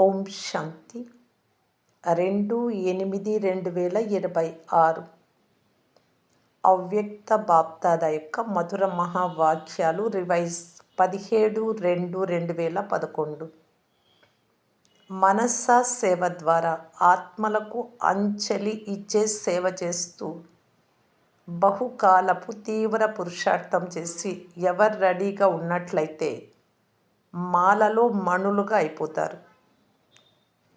ఓం శాంతి 2/8/2026 అవ్యక్త బాప్దాద యొక్క మధుర మహావాక్యాలు రివైజ్ 17/2/2011 మనస్సా సేవ ద్వారా ఆత్మలకు అంజలి ఇచ్చే సేవ చేస్తూ బహుకాలపు తీవ్ర పురుషార్థం చేసి ఎవరు రెడీగా ఉన్నట్లయితే మాలలో మణులుగా అయిపోతారు.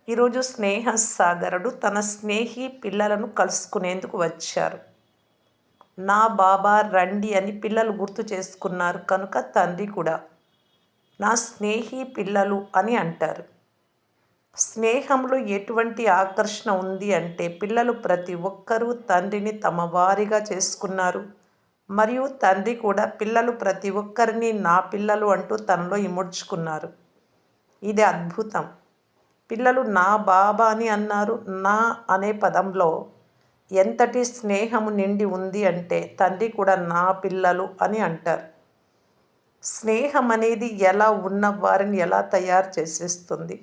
ఈరోజు స్నేహ సాగరుడు తన స్నేహి పిల్లలను కలుసుకునేందుకు వచ్చారు. నా బాబా రండి అని పిల్లలు గుర్తు చేసుకున్నారు కనుక తండ్రి కూడా నా స్నేహి పిల్లలు అని అంటారు. స్నేహంలో ఎటువంటి ఆకర్షణ ఉంది అంటే పిల్లలు ప్రతి ఒక్కరూ తండ్రిని తమ వారిగా చేసుకున్నారు మరియు తండ్రి కూడా పిల్లలు ప్రతి ఒక్కరిని నా పిల్లలు అంటూ తనలో ఇముడ్చుకున్నారు. ఇది అద్భుతం. పిల్లలు నా బాబా అని అన్నారు. నా అనే పదంలో ఎంతటి స్నేహము నిండి ఉంది అంటే తండ్రి కూడా నా పిల్లలు అని అంటారు. స్నేహం అనేది ఎలా ఉన్న వారిని ఎలా తయారు చేసేస్తుంది.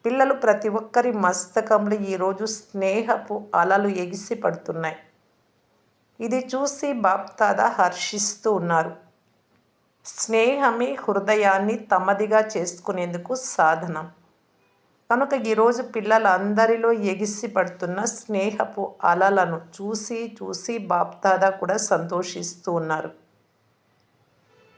పిల్లలు ప్రతి ఒక్కరి మస్తకంలో ఈరోజు స్నేహపు అలలు ఎగిసి పడుతున్నాయి. ఇది చూసి బాప్దాదా హర్షిస్తూ ఉన్నారు. స్నేహమే హృదయాన్ని తమదిగా చేసుకునేందుకు సాధనం. కనుక ఈరోజు పిల్లలందరిలో ఎగిసి పడుతున్న స్నేహపు అలలను చూసి బాప్దాదా కూడా సంతోషిస్తూ ఉన్నారు.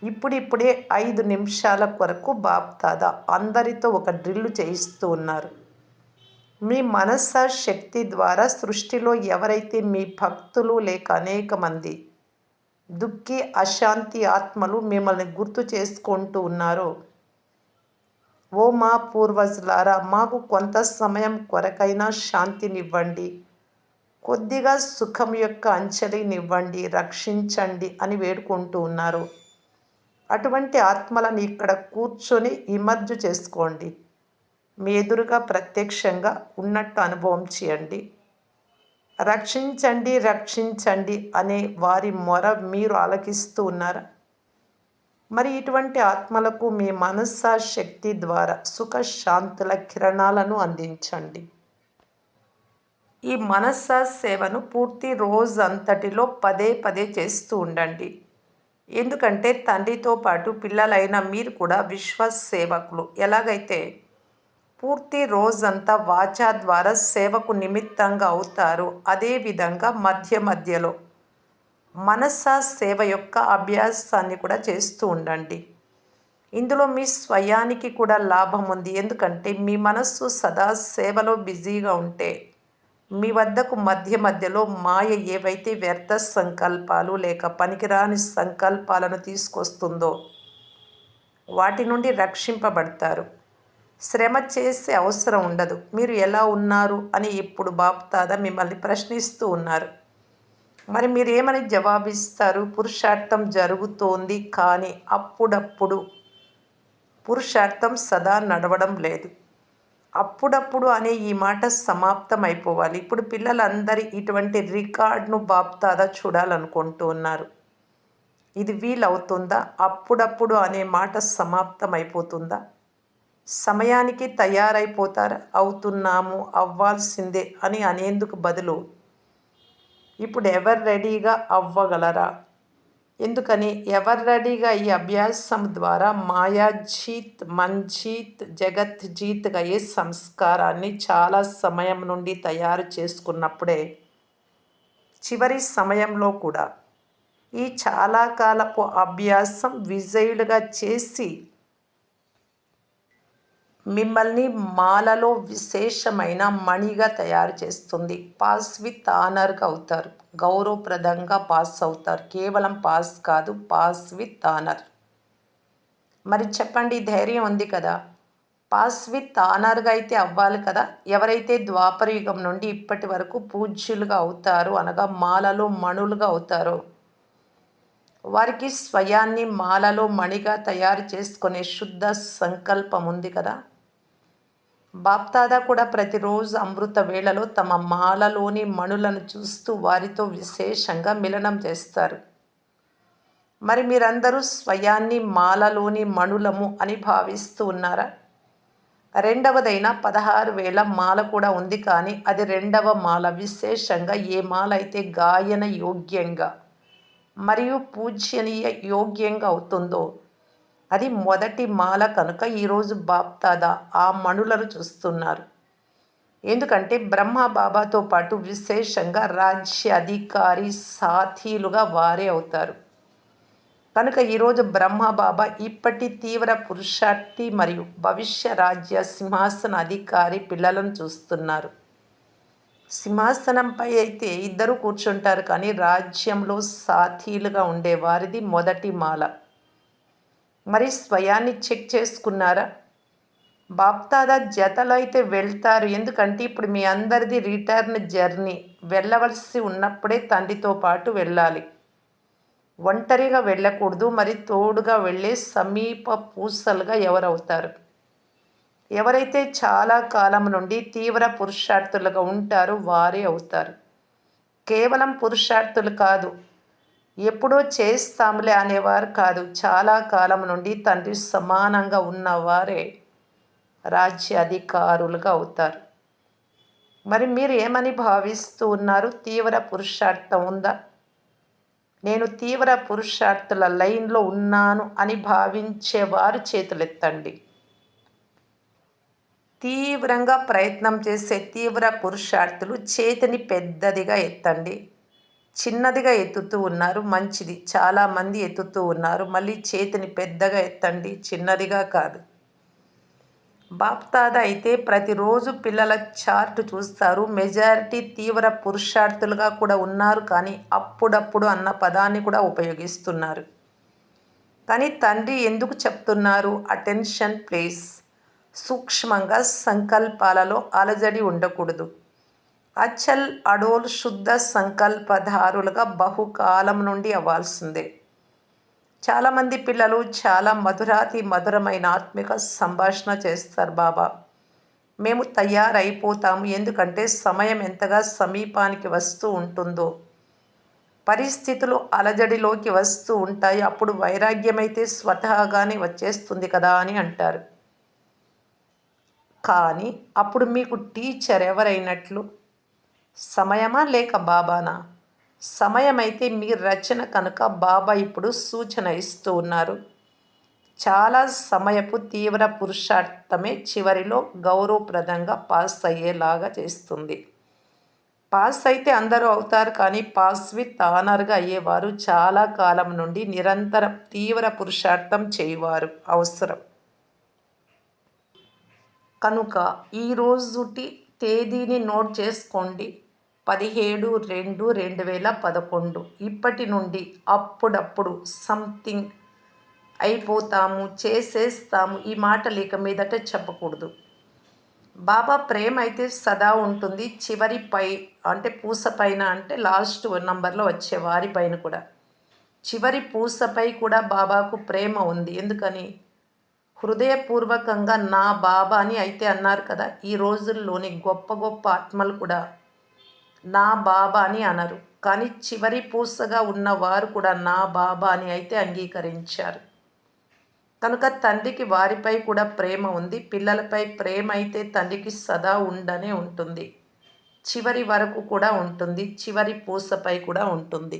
ఇప్పుడిప్పుడే 5 నిమిషాల కొరకు బాప్దాదా అందరితో ఒక డ్రిల్ చేయిస్తూ ఉన్నారు. మీ మనస్స శక్తి ద్వారా సృష్టిలో ఎవరైతే మీ భక్తులు లేక అనేక మంది దుఃఖి అశాంతి ఆత్మలు మిమ్మల్ని గుర్తు చేసుకుంటూ ఉన్నారో, ఓ మా పూర్వజులారా, మాకు కొంత సమయం కొరకైనా శాంతినివ్వండి, కొద్దిగా సుఖం యొక్క అంజలినివ్వండి, రక్షించండి అని వేడుకుంటూ ఉన్నారు. అటువంటి ఆత్మలను ఇక్కడ కూర్చొని ఇమర్జు చేసుకోండి. మీ ఎదురుగా ప్రత్యక్షంగా ఉన్నట్టు అనుభవం చేయండి. రక్షించండి రక్షించండి అనే వారి మొర మీరు ఆలకిస్తూ ఉన్నారా? మరి ఇటువంటి ఆత్మలకు మీ మనస్సా శక్తి ద్వారా సుఖ శాంతుల కిరణాలను అందించండి. ఈ మనస్సా సేవను పూర్తి రోజంతటిలో పదే చేస్తూ ఉండండి. ఎందుకంటే తండ్రితో పాటు పిల్లలైన మీరు కూడా విశ్వ సేవకులు. ఎలాగైతే పూర్తి రోజంతా వాచా ద్వారా సేవకు నిమిత్తంగా అవుతారు, అదేవిధంగా మధ్యలో మనస్సా సేవ యొక్క అభ్యాసాన్ని కూడా చేస్తూ ఉండండి. ఇందులో మీ స్వయానికి కూడా లాభం ఉంది. ఎందుకంటే మీ మనస్సు సదా సేవలో బిజీగా ఉంటే మీ వద్దకు మధ్యలో మాయ ఏవైతే వ్యర్థ సంకల్పాలు లేక పనికిరాని సంకల్పాలను తీసుకొస్తుందో వాటి నుండి రక్షింపబడతారు. శ్రమ చేసే అవసరం ఉండదు. మీరు ఎలా ఉన్నారు అని ఇప్పుడు బాప్దాదా మిమ్మల్ని ప్రశ్నిస్తూ ఉన్నారు. మరి మీరేమని జవాబిస్తారు? పురుషార్థం జరుగుతోంది, కానీ అప్పుడప్పుడు పురుషార్థం సదా నడవడం లేదు. అప్పుడప్పుడు అనే ఈ మాట సమాప్తం అయిపోవాలి. ఇప్పుడు పిల్లలందరి ఇటువంటి రికార్డును బాప్దాదా చూడాలనుకుంటూ ఉన్నారు. ఇది వీలవుతుందా? అప్పుడప్పుడు అనే మాట సమాప్తం అయిపోతుందా? సమయానికి తయారైపోతారా? అవుతున్నాము, అవ్వాల్సిందే అని అనేందుకు బదులు ఇప్పుడు ఎవరు రెడీగా అవ్వగలరా? ఎందుకని ఎవరు రెడీగా ఈ అభ్యాసం ద్వారా మాయాజీత్, మన్జీత్, జగత్ జీత్గా అయ్యే సంస్కారాన్ని చాలా సమయం నుండి తయారు చేసుకున్నప్పుడే చివరి సమయంలో కూడా ఈ చాలా కాలపు అభ్యాసం విజయులుగా చేసి మిమ్మల్ని మాలలో విశేషమైన మణిగా తయారు చేస్తుంది. పాస్ విత్ ఆనర్గా అవుతారు. గౌరవప్రదంగా పాస్ అవుతారు. కేవలం పాస్ కాదు, పాస్ విత్ ఆనర్. మరి చెప్పండి, ధైర్యం ఉంది కదా? పాస్ విత్ ఆనర్గా అయితే అవ్వాలి కదా. ఎవరైతే ద్వాపర యుగం నుండి ఇప్పటి వరకు పూజ్యులుగా అవుతారో, అనగా మాలలో మణులుగా అవుతారో, వారికి స్వయాన్ని మాలలో మణిగా తయారు చేసుకునే శుద్ధ సంకల్పం ఉంది కదా. బాప్దాదా కూడా ప్రతిరోజు అమృత వేళలో తమ మాలలోని మణులను చూస్తూ వారితో విశేషంగా మిలనం చేస్తారు. మరి మీరందరూ స్వయాన్ని మాలలోని మణులము అని భావిస్తూ ఉన్నారా? రెండవదైన 16,000 మాల కూడా ఉంది, కానీ అది రెండవ మాల. విశేషంగా ఏ మాల అయితే గాయన యోగ్యంగా మరియు పూజనీయ యోగ్యంగా అవుతుందో అది మొదటి మాల. కనుక ఈరోజు బాప్దాదా ఆ మణులను చూస్తున్నారు. ఎందుకంటే బ్రహ్మ బాబాతో పాటు విశేషంగా రాజ్య అధికారి సాథీలుగా వారే అవుతారు. కనుక ఈరోజు బ్రహ్మ బాబా ఇప్పటి తీవ్ర పురుషార్థి మరియు భవిష్య రాజ్య సింహాసన అధికారి పిల్లలను చూస్తున్నారు. సింహాసనంపై అయితే ఇద్దరు కూర్చుంటారు, కానీ రాజ్యంలో సాథీలుగా ఉండే వారిది మొదటి మాల. మరి స్వయాన్ని చెక్ చేసుకున్నారా? బాప్దాదా జతలో అయితే వెళ్తారు, ఎందుకంటే ఇప్పుడు మీ అందరిది రిటర్న్ జర్నీ. వెళ్ళవలసి ఉన్నప్పుడే తండ్రితో పాటు వెళ్ళాలి, ఒంటరిగా వెళ్ళకూడదు. మరి తోడుగా వెళ్ళే సమీప పూసలుగా ఎవరవుతారు? ఎవరైతే చాలా కాలం నుండి తీవ్ర పురుషార్థులుగా ఉంటారో వారే అవుతారు. కేవలం పురుషార్థులు కాదు, ఎప్పుడో చేస్తాములే అనేవారు కాదు. చాలా కాలం నుండి తండ్రి సమానంగా ఉన్నవారే రాజ్య అధికారులుగా అవుతారు. మరి మీరు ఏమని భావిస్తూ ఉన్నారు? తీవ్ర పురుషార్థం ఉందా? నేను తీవ్ర పురుషార్థుల లైన్లో ఉన్నాను అని భావించేవారు చేతులెత్తండి. తీవ్రంగా ప్రయత్నం చేసే తీవ్ర పురుషార్థులు చేతిని పెద్దదిగా ఎత్తండి. చిన్నదిగా ఎత్తుతూ ఉన్నారు, మంచిది. చాలామంది ఎత్తుతూ ఉన్నారు. మళ్ళీ చేతిని పెద్దగా ఎత్తండి, చిన్నదిగా కాదు. బాప్దాదా అయితే ప్రతిరోజు పిల్లల చార్ట్ చూస్తారు. మెజారిటీ తీవ్ర పురుషార్థులుగా కూడా ఉన్నారు, కానీ అప్పుడప్పుడు అన్న పదాన్ని కూడా ఉపయోగిస్తున్నారు. కానీ తండ్రి ఎందుకు చెప్తున్నారు? Attention please. సూక్ష్మంగా సంకల్పాలలో అలజడి ఉండకూడదు. అచల్ అడోల్ శుద్ధ సంకల్పధారులుగా బహుకాలం నుండి అవ్వాల్సిందే. చాలామంది పిల్లలు చాలా మధురాతి మధురమైన ఆత్మిక సంభాషణ చేస్తారు. బాబా, మేము తయారైపోతాము, ఎందుకంటే సమయం ఎంతగా సమీపానికి వస్తూ ఉంటుందో పరిస్థితులు అలజడిలోకి వస్తూ ఉంటాయి. అప్పుడు వైరాగ్యమైతే స్వతహాగానే వచ్చేస్తుంది కదా అని అంటారు. కానీ అప్పుడు మీకు టీచర్ ఎవరైనట్లు? సమయమా లేక బాబానా? సమయమైతే మీ రచన, కనుక బాబా ఇప్పుడు సూచన ఇస్తూ ఉన్నారు. చాలా సమయపు తీవ్ర పురుషార్థమే చివరిలో గౌరవప్రదంగా పాస్ అయ్యేలాగా చేస్తుంది. పాస్ అయితే అందరూ అవుతారు, కానీ పాస్ విత్ ఆనర్గా అయ్యేవారు చాలా కాలం నుండి నిరంతర తీవ్ర పురుషార్థం చేయవారు అవసరం. కనుక ఈరోజుటి తేదీని నోట్ చేసుకోండి, 17/2/2011. ఇప్పటి నుండి అప్పుడప్పుడు సంథింగ్ అయిపోతాము, చేసేస్తాము, ఈ మాటలు ఇక మీదట చెప్పకూడదు. బాబా ప్రేమ అయితే సదా ఉంటుంది. చివరిపై అంటే పూసపైన, అంటే లాస్ట్ నంబర్లో వచ్చే వారిపైన కూడా, చివరి పూసపై కూడా బాబాకు ప్రేమ ఉంది. ఎందుకని? హృదయపూర్వకంగా నా బాబా అని అయితే అన్నారు కదా. ఈ రోజుల్లోని గొప్ప గొప్ప ఆత్మలు కూడా నా బాబా అని అనరు, కానీ చివరి పూసగా ఉన్నవారు కూడా నా బాబా అని అయితే అంగీకరించారు. కనుక తండ్రికి వారిపై కూడా ప్రేమ ఉంది. పిల్లలపై ప్రేమ అయితే తండ్రికి సదా ఉండనే ఉంటుంది, చివరి వరకు కూడా ఉంటుంది, చివరి పూసపై కూడా ఉంటుంది.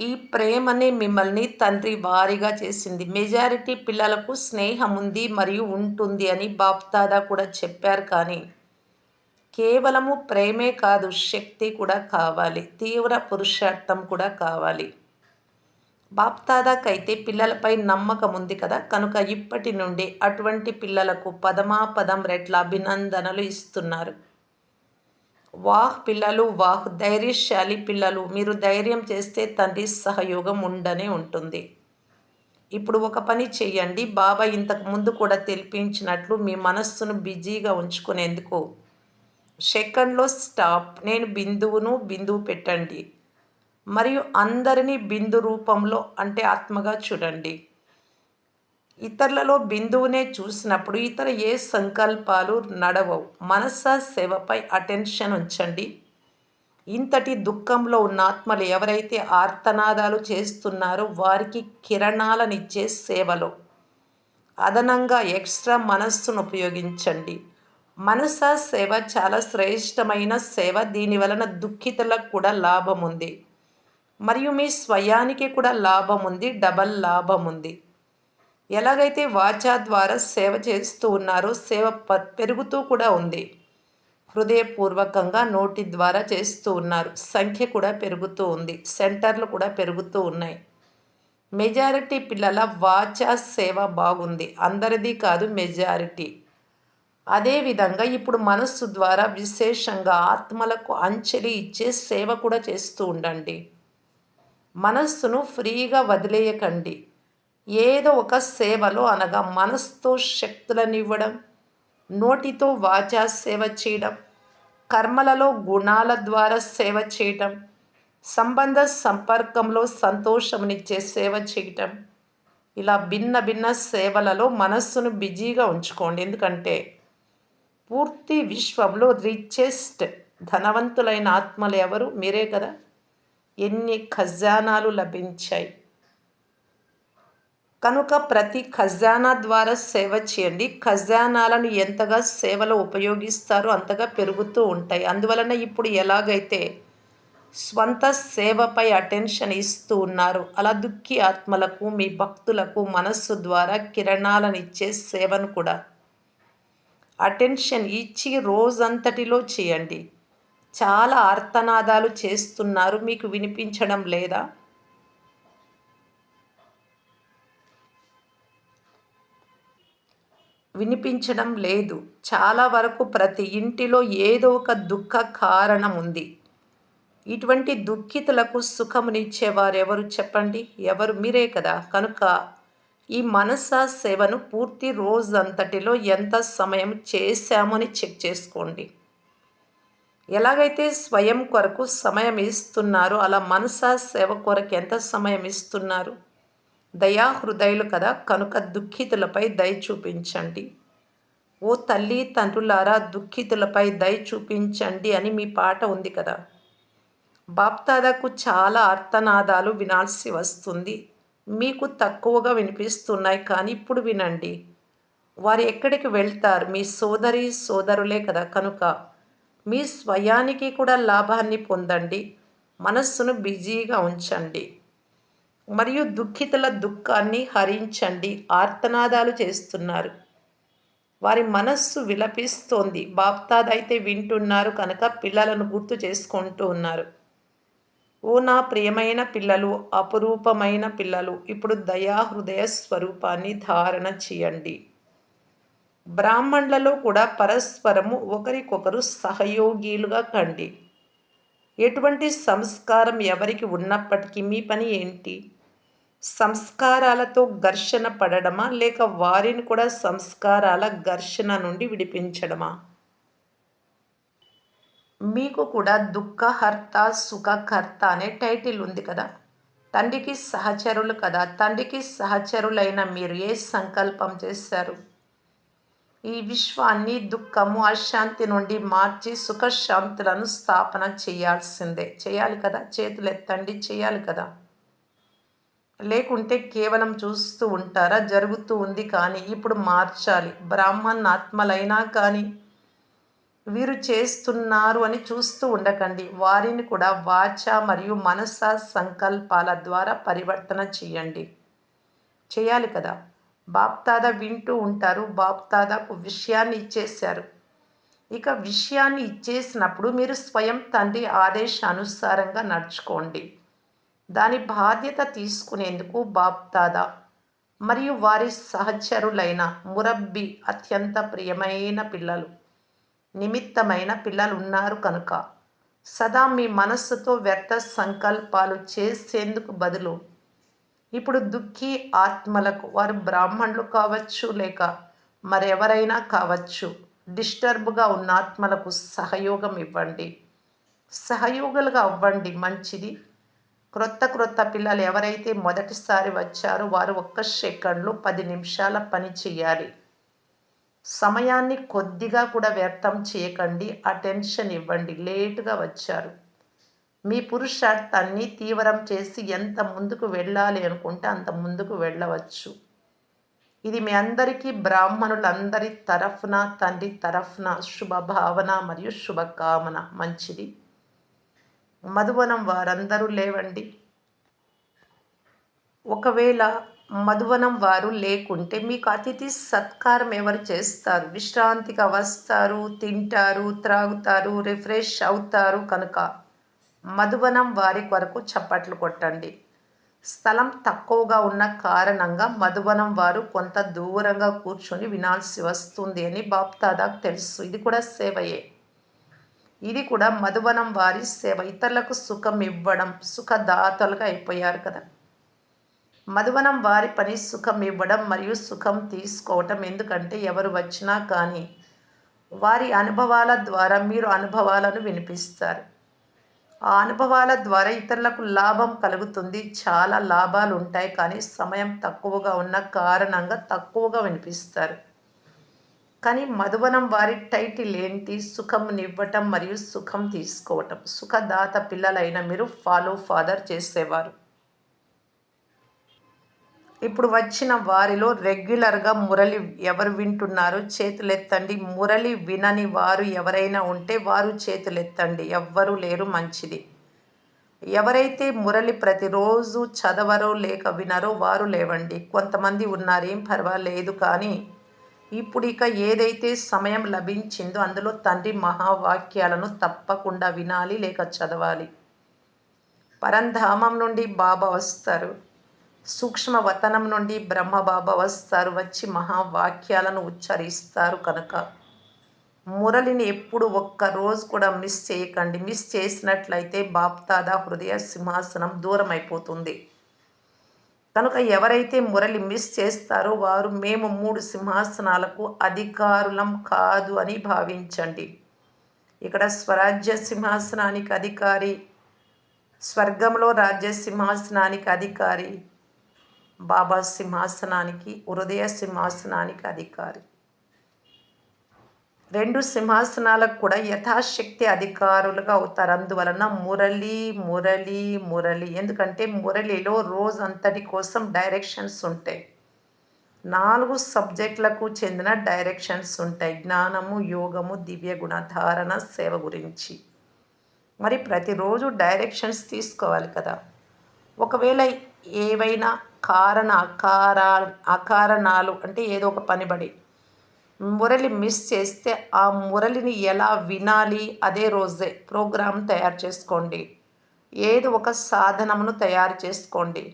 ఈ ప్రేమనే మిమ్మల్ని తండ్రి వారిగా చేసింది. మెజారిటీ పిల్లలకు స్నేహం ఉంది మరియు ఉంటుంది అని బాప్దాదా కూడా చెప్పారు. కానీ కేవలము ప్రేమే కాదు, శక్తి కూడా కావాలి, తీవ్ర పురుషార్థం కూడా కావాలి. బాప్దాదాకైతే పిల్లలపై నమ్మకం ఉంది కదా. కనుక ఇప్పటి నుండి అటువంటి పిల్లలకు పదమాపదం రెట్ల అభినందనలు ఇస్తున్నారు. వాహ్ పిల్లలు, వాహ్ ధైర్యశాలి పిల్లలు, మీరు ధైర్యం చేస్తే తండ్రి సహయోగం ఉండనే ఉంటుంది. ఇప్పుడు ఒక పని చెయ్యండి. బాబా ఇంతకు ముందు కూడా తెలిపించినట్లు మీ మనస్సును బిజీగా ఉంచుకునేందుకు సెకండ్లో స్టాప్, నేను బిందువును, బిందువు పెట్టండి మరియు అందరినీ బిందు రూపంలో అంటే ఆత్మగా చూడండి. ఇతరులలో బిందువునే చూసినప్పుడు ఇతర ఏ సంకల్పాలు నడవవు. మనస సేవపై అటెన్షన్ ఉంచండి. ఇంతటి దుఃఖంలో ఉన్న ఆత్మలు ఎవరైతే ఆర్తనాదాలు చేస్తున్నారో వారికి కిరణాలనిచ్చే సేవలో అదనంగా ఎక్స్ట్రా మనస్సును ఉపయోగించండి. మనసా సేవ చాలా శ్రేష్టమైన సేవ. దీని వలన దుఃఖితులకు కూడా లాభం ఉంది. మరియు మీ స్వయానికి కూడా లాభం ఉంది. డబల్ లాభం ఉంది. ఎలాగైతే వాచా ద్వారా సేవ చేస్తూ ఉన్నారో సేవ పెరుగుతూ కూడా ఉంది. హృదయపూర్వకంగా నోటి ద్వారా చేస్తూ ఉన్నారు. సంఖ్య కూడా పెరుగుతూ ఉంది. సెంటర్లు కూడా పెరుగుతూ ఉన్నాయి. మెజారిటీ పిల్లల వాచా సేవ బాగుంది. అందరిది కాదు, మెజారిటీ. అదేవిధంగా ఇప్పుడు మనస్సు ద్వారా విశేషంగా ఆత్మలకు అంచెలి ఇచ్చే సేవ కూడా చేస్తూ ఉండండి. మనస్సును ఫ్రీగా వదిలేయకండి. ఏదో ఒక సేవలో అనగా మనస్సుతో శక్తులనివ్వడం, నోటితో వాచా సేవ చేయడం, కర్మలలో గుణాల ద్వారా సేవ చేయటం, సంబంధ సంపర్కంలో సంతోషమునిచ్చే సేవ చేయటం, ఇలా భిన్న భిన్న సేవలలో మనస్సును బిజీగా ఉంచుకోండి. ఎందుకంటే పూర్తి విశ్వంలో రిచెస్ట్ ధనవంతులైన ఆత్మలు ఎవరు? మీరే కదా. ఎన్ని ఖజానాలు లభించాయి. కనుక ప్రతి ఖజానా ద్వారా సేవ చేయండి. ఖజానాలను ఎంతగా సేవలో ఉపయోగిస్తారో అంతగా పెరుగుతూ ఉంటాయి. అందువలన ఇప్పుడు ఎలాగైతే స్వంత సేవపై అటెన్షన్ ఇస్తూ ఉన్నారు, అలా దుఃఖి ఆత్మలకు, మీ భక్తులకు మనస్సు ద్వారా కిరణాలనిచ్చే సేవను కూడా అటెన్షన్ ఇచ్చి రోజంతటిలో చేయండి. చాలా ఆర్తనాదాలు చేస్తున్నారు, మీకు వినిపించడం లేదా? వినిపించడం లేదు. చాలా వరకు ప్రతి ఇంటిలో ఏదో ఒక దుఃఖ కారణం ఉంది. ఇటువంటి దుఃఖితులకు సుఖమునిచ్చేవారు ఎవరు చెప్పండి? ఎవరు? మీరే కదా. కనుక ఈ మనసా సేవను పూర్తి రోజంతటిలో ఎంత సమయం చేశామని చెక్ చేసుకోండి. ఎలాగైతే స్వయం కొరకు సమయం ఇస్తున్నారో అలా మనసా సేవ కొరకు ఎంత సమయం ఇస్తున్నారు? దయాహృదయులు కదా. కనుక దుఃఖితులపై దయ చూపించండి. ఓ తల్లి తండ్రులారా, దుఃఖితులపై దయ చూపించండి అని మీ పాట ఉంది కదా. బాప్దాదాకు చాలా ఆర్తనాదాలు వినాల్సి వస్తుంది. మీకు తక్కువగా వినిపిస్తున్నాయి, కానీ ఇప్పుడు వినండి. వారు ఎక్కడికి వెళ్తారు? మీ సోదరి సోదరులే కదా. కనుక మీ స్వయానికి కూడా లాభాన్ని పొందండి. మనస్సును బిజీగా ఉంచండి. మరియు దుఃఖితుల దుఃఖాన్ని హరించండి. ఆర్తనాదాలు చేస్తున్నారు, వారి మనస్సు విలపిస్తోంది. బాప్దాదైతే వింటున్నారు కనుక పిల్లలను గుర్తు చేసుకుంటూ ఉన్నారు. ఓ నా ప్రియమైన పిల్లలు, అపురూపమైన పిల్లలు, ఇప్పుడు దయాహృదయ స్వరూపాన్ని ధారణ చేయండి. బ్రాహ్మణులలో కూడా పరస్పరము ఒకరికొకరు సహయోగిలుగా కండి. ఎటువంటి సంస్కారం ఎవరికి ఉన్నప్పటికీ మీ పని ఏంటి? సంస్కారాలతో ఘర్షణ పడడమా, లేక వారిని కూడా సంస్కారాల ఘర్షణ నుండి విడిపించడమా? మీకు కూడా దుఃఖహర్త సుఖకర్త అనే టైటిల్ ఉంది కదా. తండ్రికి సహచరులు కదా. తండ్రికి సహచరులైన మీరు ఏ సంకల్పం చేశారు? ఈ విశ్వాన్ని దుఃఖము అశాంతి నుండి మార్చి సుఖశాంతులను స్థాపన చేయాల్సిందే. చేయాలి కదా. చేతులు ఎత్తండి, చేయాలి కదా. లేకుంటే కేవలం చూస్తూ ఉంటారా? జరుగుతూ ఉంది కానీ ఇప్పుడు మార్చాలి. బ్రాహ్మణ్ ఆత్మలైనా కానీ వీరు చేస్తున్నారు అని చూస్తూ ఉండకండి. వారిని కూడా వాచ మరియు మనస సంకల్పాల ద్వారా పరివర్తన చేయండి. చేయాలి కదా. బాప్దాదా వింటూ ఉంటారు. బాప్దాదాకు విషయాన్ని ఇచ్చేశారు. ఇక విషయాన్ని ఇచ్చేసినప్పుడు మీరు స్వయం తండ్రి ఆదేశానుసారంగా నడుచుకోండి. దాని బాధ్యత తీసుకునేందుకు బాప్దాదా మరియు వారి సహచరులైన మురబ్బి అత్యంత ప్రియమైన పిల్లలు, నిమిత్తమైన పిల్లలు ఉన్నారు కనుక సదా మీ మనస్సుతో వ్యర్థ సంకల్పాలు చేసేందుకు బదులు ఇప్పుడు దుఃఖీ ఆత్మలకు, వారు బ్రాహ్మణులు కావచ్చు లేక మరెవరైనా కావచ్చు, డిస్టర్బ్గా ఉన్న ఆత్మలకు సహయోగం ఇవ్వండి. సహయోగులుగా అవ్వండి. మంచిది. క్రొత్త పిల్లలు ఎవరైతే మొదటిసారి వచ్చారో వారు 1 సెకండ్లో 10 నిమిషాల పని చేయాలి. సమయాన్ని కొద్దిగా కూడా వ్యర్థం చేయకండి. అటెన్షన్ ఇవ్వండి. లేటుగా వచ్చారు. మీ పురుషార్థాన్ని తీవ్రం చేసి ఎంత ముందుకు వెళ్ళాలి అనుకుంటే అంత ముందుకు వెళ్ళవచ్చు. ఇది మీ అందరికీ బ్రాహ్మణులందరి తరఫున, తండ్రి తరఫున శుభభావన మరియు శుభకామన. మంచిది. మధువనం వారందరూ లేవండి. ఒకవేళ మధువనం వారు లేకుంటే మీకు అతిథి సత్కారం ఎవరు చేస్తారు? విశ్రాంతిగా వస్తారు, తింటారు, త్రాగుతారు, రిఫ్రెష్ అవుతారు. కనుక మధువనం వారి కొరకు చప్పట్లు కొట్టండి. స్థలం తక్కువగా ఉన్న కారణంగా మధువనం వారు కొంత దూరంగా కూర్చొని వినాల్సి వస్తుంది అని బాప్దాదాకు తెలుసు. ఇది కూడా సేవయే. ఇది కూడా మధువనం వారి సేవ. ఇతరులకు సుఖం ఇవ్వడం, సుఖదాతలుగా అయిపోయారు కదా. మధువనం వారి పని సుఖం ఇవ్వడం మరియు సుఖం తీసుకోవటం. ఎందుకంటే ఎవరు వచ్చినా కానీ వారి అనుభవాల ద్వారా మీరు అనుభవాలను వినిపిస్తారు. ఆ అనుభవాల ద్వారా ఇతరులకు లాభం కలుగుతుంది. చాలా లాభాలు ఉంటాయి, కానీ సమయం తక్కువగా ఉన్న కారణంగా తక్కువగా వినిపిస్తారు. కానీ మధువనం వారి టైటిల్ ఏంటి? సుఖంనివ్వటం మరియు సుఖం తీసుకోవటం. సుఖదాత పిల్లలైన మీరు ఫాలో ఫాదర్ చేసేవారు. ఇప్పుడు వచ్చిన వారిలో రెగ్యులర్గా మురళి ఎవరు వింటున్నారు? చేతులెత్తండి. మురళి వినని వారు ఎవరైనా ఉంటే వారు చేతులెత్తండి. ఎవ్వరూ లేరు, మంచిది. ఎవరైతే మురళి ప్రతిరోజు చదవరో లేక వినరో వారు లేవండి. కొంతమంది ఉన్నారు, ఏం పర్వాలేదు. కానీ ఇప్పుడు ఇక ఏదైతే సమయం లభించిందో అందులో తండ్రి మహావాక్యాలను తప్పకుండా వినాలి లేక చదవాలి. పరంధామం నుండి బాబా వస్తారు, సూక్ష్మ వతనం నుండి బ్రహ్మబాబా వస్తారు, వచ్చి మహావాక్యాలను ఉచ్చరిస్తారు. కనుక మురళిని ఎప్పుడు ఒక్కరోజు కూడా మిస్ చేయకండి. మిస్ చేసినట్లయితే బాప్దాదా హృదయ సింహాసనం దూరం అయిపోతుంది. కనుక ఎవరైతే మురళి మిస్ చేస్తారో వారు మేము 3 సింహాసనాలకు అధికారులం కాదు అని భావించండి. ఇక్కడ స్వరాజ్య సింహాసనానికి అధికారి, స్వర్గంలో రాజ్య సింహాసనానికి అధికారి, బాబా సింహాసనానికి, హృదయ సింహాసనానికి అధికారి. 2 సింహాసనాలకు కూడా యథాశక్తి అధికారులుగా అవుతారు. అందువలన మురళి మురళి మురళి. ఎందుకంటే మురళిలో రోజంతటి కోసం డైరెక్షన్స్ ఉంటాయి. 4 సబ్జెక్టులకు చెందిన డైరెక్షన్స్ ఉంటాయి. జ్ఞానము, యోగము, దివ్య గుణధారణ, సేవ గురించి. మరి ప్రతిరోజు డైరెక్షన్స్ తీసుకోవాలి కదా. ఒకవేళ ఏవైనా అకారణాలు అంటే ఏదో ఒక పనిబడి మురళి మిస్ చేస్తే ఆ మురళిని ఎలా వినాలి? అదే రోజే ప్రోగ్రామ్ తయారు చేసుకోండి. ఏదో ఒక సాధనమును తయారు చేసుకోండి.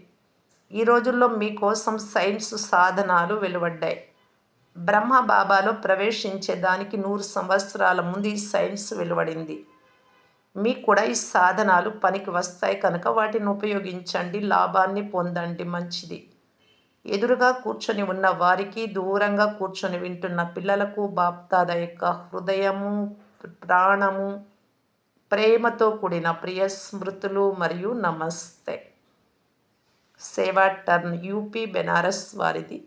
ఈ రోజుల్లో మీకోసం సైన్స్ సాధనాలు వెలువడ్డాయి. బ్రహ్మ బాబాలో ప్రవేశించేదానికి 100 సంవత్సరాల ముందు ఈ సైన్స్ వెలువడింది. మీకు కూడా ఈ సాధనాలు పనికి వస్తాయి కనుక వాటిని ఉపయోగించండి, లాభాన్ని పొందండి. మంచిది. ఎదురుగా కూర్చొని ఉన్న వారికి, దూరంగా కూర్చొని వింటున్న పిల్లలకు బాప్దాదా యొక్క హృదయము, ప్రాణము, ప్రేమతో కూడిన ప్రియ స్మృతులు మరియు నమస్తే. సేవా టర్న్ యూపీ బెనారస్ వారిది.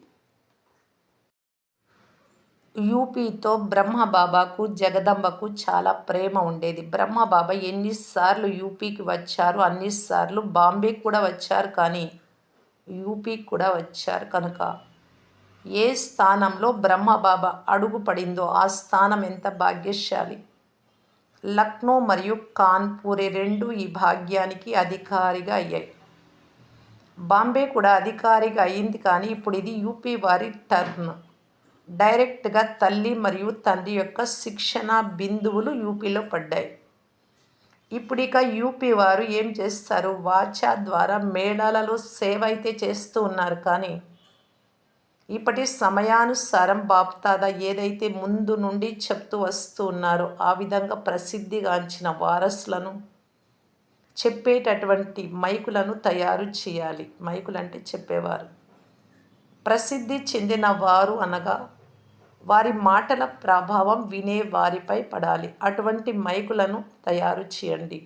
యూపీతో బ్రహ్మబాబాకు, జగదంబకు చాలా ప్రేమ ఉండేది. బ్రహ్మబాబా ఎన్నిసార్లు యూపీకి వచ్చారు, అన్నిసార్లు బాంబేకి కూడా వచ్చారు, కానీ యూపీకి కూడా వచ్చారు. కనుక ఏ స్థానంలో బ్రహ్మబాబా అడుగు పడిందో ఆ స్థానం ఎంత భాగ్యశాలి. లక్నో మరియు కాన్పూర్ 2 ఈ భాగ్యానికి అధికారిగా అయ్యాయి. బాంబే కూడా అధికారిగా అయింది, కానీ ఇప్పుడు ఇది యూపీ వారి టర్న్. డైరెక్ట్గా తల్లి మరియు తండ్రి యొక్క శిక్షణ బిందువులు యూపీలో పడ్డాయి. ఇప్పుడు ఇక యూపీ వారు ఏం చేస్తారు? వాచా ద్వారా మేళాలలో సేవ అయితే చేస్తూ ఉన్నారు, కానీ ఇప్పటి సమయానుసారం బాప్దాదా ఏదైతే ముందు నుండి చెప్తూ వస్తూ ఉన్నారో ఆ విధంగా ప్రసిద్ధిగాంచిన వారసులను, చెప్పేటటువంటి మైకులను తయారు చేయాలి. మైకులంటే చెప్పేవారు. ప్రసిద్ధి చెందిన వారు అనగా వారి మాటల ప్రభావం వినే వారిపై పడాలి. అటువంటి మైకులను తయారు చేయండి.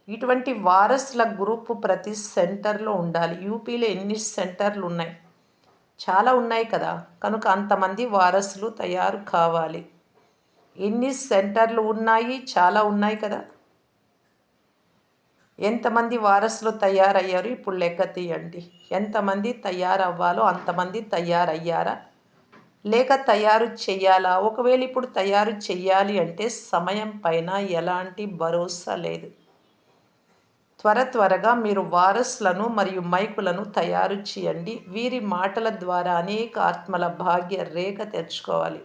ఇటువంటి వారసుల గ్రూపు ప్రతి సెంటర్లో ఉండాలి. యూపీలో ఎన్ని సెంటర్లు ఉన్నాయి? చాలా ఉన్నాయి కదా. కనుక అంతమంది వారసులు తయారు కావాలి. ఎన్ని సెంటర్లు ఉన్నాయి? చాలా ఉన్నాయి కదా. ఎంతమంది వారసులు తయారయ్యారు ఇప్పుడు లెక్క తీయండి. ఎంతమంది తయారవ్వాలో అంతమంది తయారయ్యారా? లేక తయారు చెయ్యాలా? ఒకవేళ ఇప్పుడు తయారు చెయ్యాలి అంటే సమయం పైన ఎలాంటి భరోసా లేదు. త్వరగా మీరు వారసులను మరియు మైకులను తయారు చేయండి. వీరి మాటల ద్వారా అనేక ఆత్మల భాగ్య రేఖ తెచ్చుకోవాలి.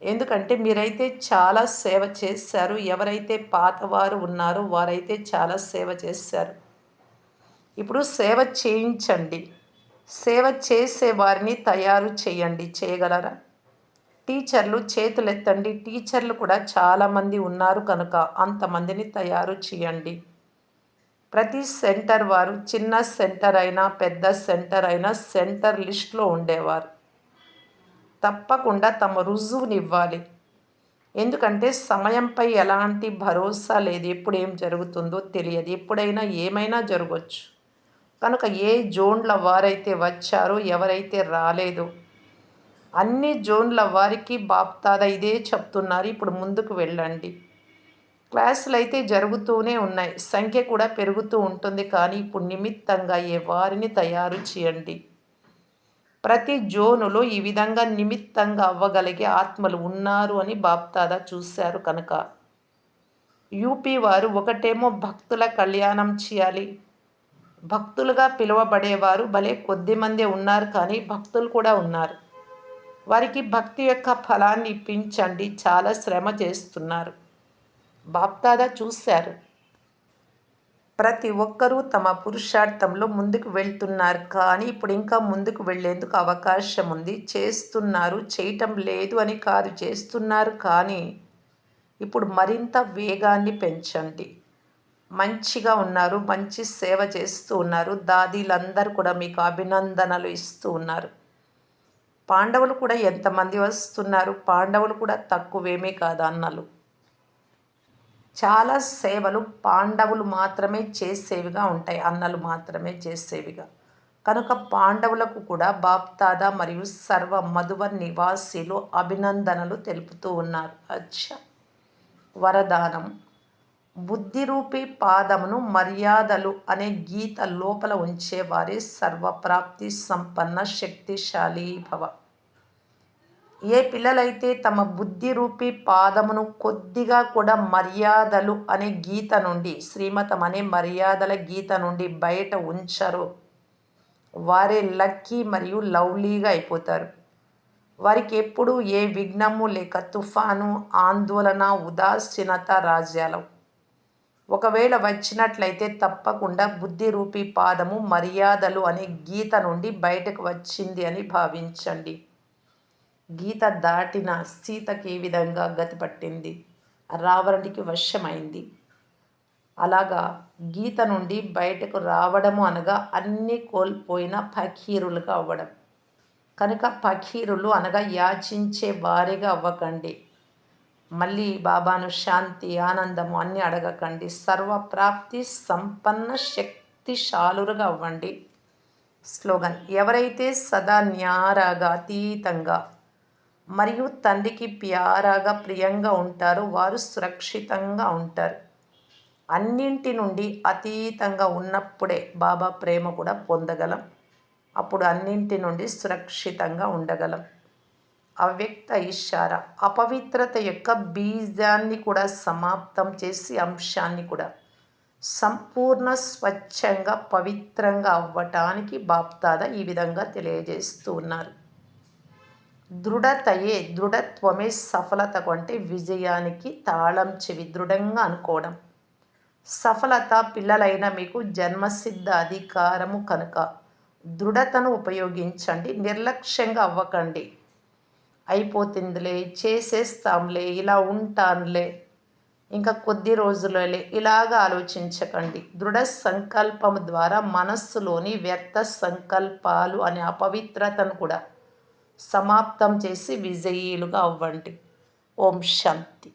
ఎందుకంటే మీరైతే చాలా సేవ చేశారు. ఎవరైతే పాతవారు ఉన్నారో వారైతే చాలా సేవ చేశారు. ఇప్పుడు సేవ చేయించండి. సేవ చేసే వారిని తయారు చేయండి. చేయగలరా? టీచర్లు చేతులెత్తండి. టీచర్లు కూడా చాలామంది ఉన్నారు కనుక అంతమందిని తయారు చేయండి. ప్రతి సెంటర్ వారు చిన్న సెంటర్ అయినా పెద్ద సెంటర్ అయినా సెంటర్ లిస్ట్లో ఉండేవారు. తప్పకుండా తమ రుజువునివ్వాలి. ఎందుకంటే సమయంపై ఎలాంటి భరోసా లేదు. ఎప్పుడు ఏం జరుగుతుందో తెలియదు. ఎప్పుడైనా ఏమైనా జరగవచ్చు. కనుక ఏ జోన్ల వారైతే వచ్చారో ఎవరైతే రాలేదో అన్ని జోన్ల వారికి బాప్దాదా ఇదే చెప్తున్నారు. ఇప్పుడు ముందుకు వెళ్ళండి. క్లాసులు అయితే జరుగుతూనే ఉన్నాయి. సంఖ్య కూడా పెరుగుతూ ఉంటుంది. కానీ ఇప్పుడు నిమిత్తంగా వారిని తయారు చేయండి. ప్రతి జోనులో ఈ విధంగా నిమిత్తంగా అవ్వగలిగే ఆత్మలు ఉన్నారు అని బాప్దాదా చూశారు కనుక యూపీ వారు ఒకటేమో భక్తుల కళ్యాణం చేయాలి. భక్తులుగా పిలువబడేవారు భలే కొద్దిమందే ఉన్నారు, కానీ భక్తులు కూడా ఉన్నారు. వారికి భక్తి యొక్క ఫలాన్ని ఇప్పించండి. చాలా శ్రమ చేస్తున్నారు. బాప్దాదా చూశారు. ప్రతి ఒక్కరూ తమ పురుషార్థంలో ముందుకు వెళ్తున్నారు. కానీ ఇప్పుడు ఇంకా ముందుకు వెళ్ళేందుకు అవకాశం ఉంది. చేస్తున్నారు, చేయటం లేదు అని కాదు, చేస్తున్నారు. కానీ ఇప్పుడు మరింత వేగాన్ని పెంచండి. మంచిగా ఉన్నారు, మంచి సేవ చేస్తూ ఉన్నారు. దాదీలందరూ కూడా మీకు అభినందనలు ఇస్తూ ఉన్నారు. పాండవులు కూడా ఎంతమంది వస్తున్నారు? పాండవులు కూడా తక్కువేమీ కాదు అన్నలు. చాలా సేవలు పాండవులు మాత్రమే చేసేవిగా ఉంటాయి, అన్నలు మాత్రమే చేసేవిగా. కనుక పాండవులకు కూడా బాప్దాదా మరియు సర్వ మధువ నివాసీలు అభినందనలు తెలుపుతూ ఉన్నారు. వరదానం: బుద్ధిరూపి పాదమును మర్యాదలు అనే గీత లోపల ఉంచేవారే సర్వప్రాప్తి సంపన్న శక్తిశాలి భవ. ఏ పిల్లలైతే తమ బుద్ధి రూపీ పాదమును కొద్దిగా కూడా మర్యాదలు అనే గీత నుండి, శ్రీమతం అనే మర్యాదల గీత నుండి బయట ఉంచరో వారే లక్కీ మరియు లవ్లీగా అయిపోతారు. వారికి ఎప్పుడు ఏ విఘ్నము లేక తుఫాను, ఆందోళన, ఉదాసీనత రాజ్యాలు ఒకవేళ వచ్చినట్లయితే తప్పకుండా బుద్ధి రూపీ పాదము మర్యాదలు అనే గీత నుండి బయటకు వచ్చింది అని భావించండి. గీత దాటిన సీతకి ఏ విధంగా గతి పట్టింది, రావణుడికి వశమైంది. అలాగా గీత నుండి బయటకు రావడము అనగా అన్నీ కోల్పోయిన ఫకీరులుగా అవ్వడం. కనుక ఫకీరులు అనగా యాచించే వారిగా అవ్వకండి. మళ్ళీ బాబాను శాంతి, ఆనందము అన్నీ అడగకండి. సర్వప్రాప్తి సంపన్న శక్తిశాలురుగా అవ్వండి. స్లోగన్: ఎవరైతే సదా న్యారాగా, అతీతంగా మరియు తండ్రికి ప్యారాగా, ప్రియంగా ఉంటారో వారు సురక్షితంగా ఉంటారు. అన్నింటి నుండి అతీతంగా ఉన్నప్పుడే బాబా ప్రేమ కూడా పొందగలం. అప్పుడు అన్నింటి నుండి సురక్షితంగా ఉండగలం. అవ్యక్త ఇషారా: అపవిత్రత యొక్క బీజాన్ని కూడా సమాప్తం చేసి అంశాన్ని కూడా సంపూర్ణ స్వచ్ఛంగా పవిత్రంగా అవ్వటానికి బాప్దాదా ఈ విధంగా తెలియజేస్తూ ఉన్నారు. దృఢతయే, దృఢత్వమే సఫలతకు అంటే విజయానికి తాళం చెవి. దృఢంగా అనుకోవడం. సఫలత పిల్లలైన మీకు జన్మసిద్ధ అధికారము కనుక దృఢతను ఉపయోగించండి. నిర్లక్ష్యంగా అవ్వకండి. అయిపోతుందిలే, చేసేస్తాంలే, ఇలా ఉంటానులే, ఇంకా కొద్ది రోజులలే, ఇలాగా ఆలోచించకండి. దృఢ సంకల్పం ద్వారా మనస్సులోని వ్యర్థ సంకల్పాలు అనే అపవిత్రతను కూడా సమాప్తం చేసి విజయీలుగా అవ్వండి. ఓం శాంతి.